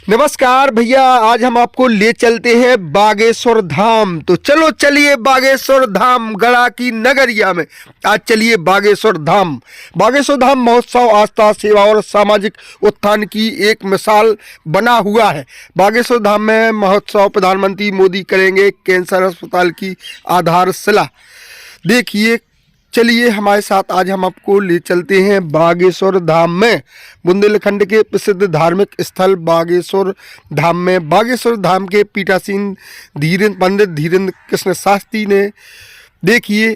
नमस्कार भैया, आज हम आपको ले चलते हैं बागेश्वर धाम। तो चलो चलिए बागेश्वर धाम, गढ़ा की नगरिया में। आज चलिए बागेश्वर धाम। बागेश्वर धाम महोत्सव आस्था, सेवा और सामाजिक उत्थान की एक मिसाल बना हुआ है। बागेश्वर धाम में महोत्सव प्रधानमंत्री मोदी करेंगे कैंसर अस्पताल की आधारशिला। देखिए, चलिए हमारे साथ, आज हम आपको ले चलते हैं बागेश्वर धाम में। बुंदेलखंड के प्रसिद्ध धार्मिक स्थल बागेश्वर धाम में बागेश्वर धाम के पीठासीन पंडित धीरेन्द्र कृष्ण शास्त्री ने देखिए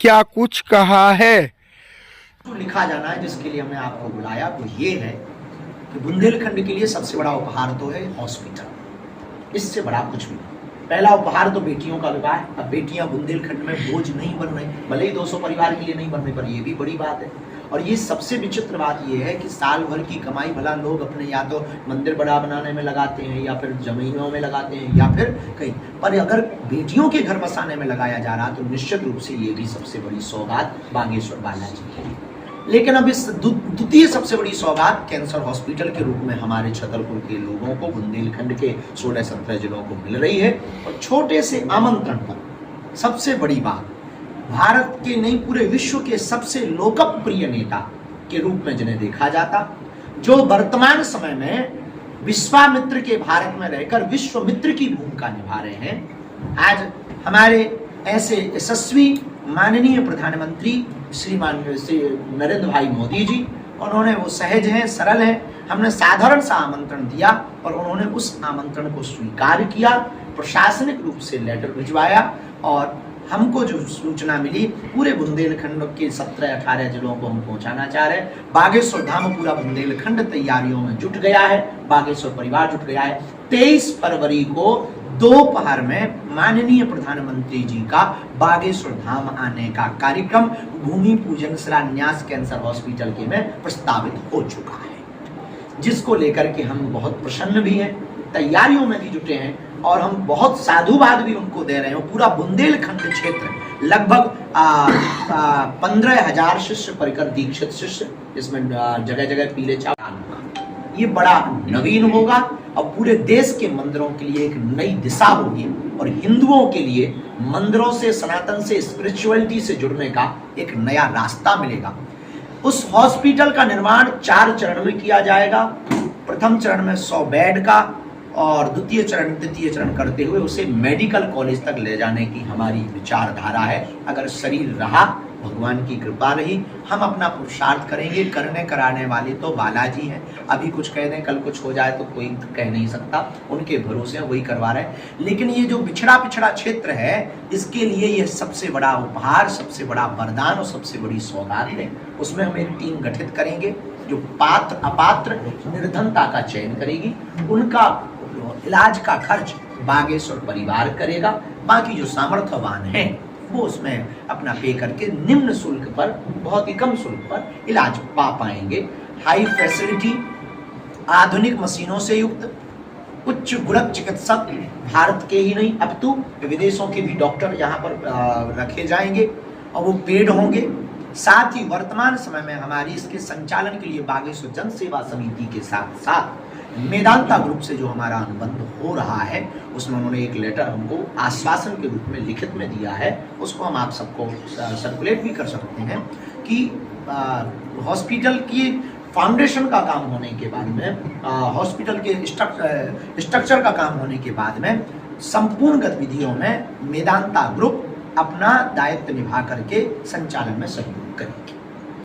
क्या कुछ कहा है। तो लिखा जाना है जिसके लिए हमने आपको बुलाया वो ये है कि बुंदेलखंड के लिए सबसे बड़ा उपहार तो है हॉस्पिटल। इससे बड़ा कुछ भी नहीं। पहला उपहार तो बेटियों का विवाह। अब बेटियां बुंदेलखंड में बोझ नहीं बन रही, भले ही 200 परिवार के लिए नहीं बन रही, पर ये भी बड़ी बात है। और ये सबसे विचित्र बात ये है कि साल भर की कमाई भला लोग अपने या तो मंदिर बड़ा बनाने में लगाते हैं, या फिर जमीनों में लगाते हैं, या फिर कहीं पर अगर बेटियों के घर बसाने में लगाया जा रहा तो निश्चित रूप से ये भी सबसे बड़ी सौगात बागेश्वर बालाजी की है। लेकिन अब इस द्वितीय सबसे बड़ी सौगात कैंसर हॉस्पिटल के रूप में हमारे छतरपुर के लोगों को, बुंदेलखंड के 16-17 जिलों को मिल रही है। और छोटे से आमंत्रण पर सबसे बड़ी बात, भारत के नहीं पूरे विश्व के सबसे लोकप्रिय नेता के रूप में जिन्हें देखा जाता, जो वर्तमान समय में विश्वामित्र के भारत में रहकर विश्वमित्र की भूमिका निभा रहे हैं। आज हमारे ऐसे यशस्वी माननीय प्रधानमंत्री श्रीमान श्री नरेंद्र भाई मोदी जी, उन्होंने वो सहज हैं, सरल हैं। हमने साधारण सा आमंत्रण दिया और उन्होंने उस आमंत्रण को स्वीकार किया, प्रशासनिक रूप से लेटर भिजवाया। और हमको जो सूचना मिली, पूरे बुंदेलखंड के 17-18 जिलों को हम पहुंचाना चाह रहे हैं। बागेश्वर धाम पूरा बुंदेलखंड तैयारियों में जुट गया है, बागेश्वर परिवार जुट गया है। 23 फरवरी को दोपहर में माननीय प्रधानमंत्री जी का बागेश्वर धाम आने का कार्यक्रम भूमि पूजन शिलान्यास कैंसर हॉस्पिटल के में प्रस्तावित हो चुका है, जिसको लेकर के हम बहुत प्रसन्न भी हैं, तैयारियों में भी जुटे हैं और हम बहुत साधुवाद भी उनको दे रहे हैं। पूरा बुंदेलखंड क्षेत्र लगभग 15,000 शिष्य, परिकर दीक्षित शिष्य, इसमें जगह जगह पीले चावल, ये बड़ा नवीन होगा और पूरे देश के मंदिरों के लिए एक नई दिशा होगी और हिंदुओं के लिए मंदिरों से, सनातन से, स्पिरिचुअलिटी से जुड़ने का एक नया रास्ता मिलेगा। उस हॉस्पिटल का निर्माण 4 चरण में किया जाएगा। प्रथम चरण में 100 बेड का और द्वितीय चरण करते हुए उसे मेडिकल कॉलेज तक ले जाने की हमारी विचारधारा है। अगर शरीर रहा, भगवान की कृपा रही, हम अपना पुरुषार्थ करेंगे। करने कराने वाले तो बालाजी हैं। अभी कुछ कह दें, कल कुछ हो जाए तो कोई कह नहीं सकता, उनके भरोसे वही करवा रहे हैं। लेकिन ये जो पिछड़ा क्षेत्र है, इसके लिए ये सबसे बड़ा उपहार, सबसे बड़ा वरदान और सबसे बड़ी सौगात है। उसमें हम एक टीम गठित करेंगे जो पात्र अपात्र निर्धनता का चयन करेगी। उनका इलाज का खर्च बागेश्वर परिवार करेगा। बाकी जो सामर्थ्यवान हैं वो उसमें अपना पे करके निम्न शुल्क पर, बहुत ही कम शुल्क पर इलाज पा पाएंगे। हाई फैसिलिटी, आधुनिक मशीनों से युक्त उच्च गुणक चिकित्सक, भारत के ही नहीं अब तो विदेशों के भी डॉक्टर यहाँ पर रखे जाएंगे और वो पेड होंगे। साथ ही वर्तमान समय में हमारी इसके संचालन के लिए बागेश्वर जन सेवा समिति के साथ साथ मेदांता ग्रुप से जो हमारा अनुबंध हो रहा है, उसमें उन्होंने एक लेटर हमको आश्वासन के रूप में लिखित में दिया है। उसको हम आप सबको सर्कुलेट भी कर सकते हैं कि हॉस्पिटल की फाउंडेशन का काम होने के बाद में, हॉस्पिटल के स्ट्रक्चर का काम होने के बाद में संपूर्ण गतिविधियों में मेदांता ग्रुप अपना दायित्व निभा करके संचालन में सहयोग करेंगे।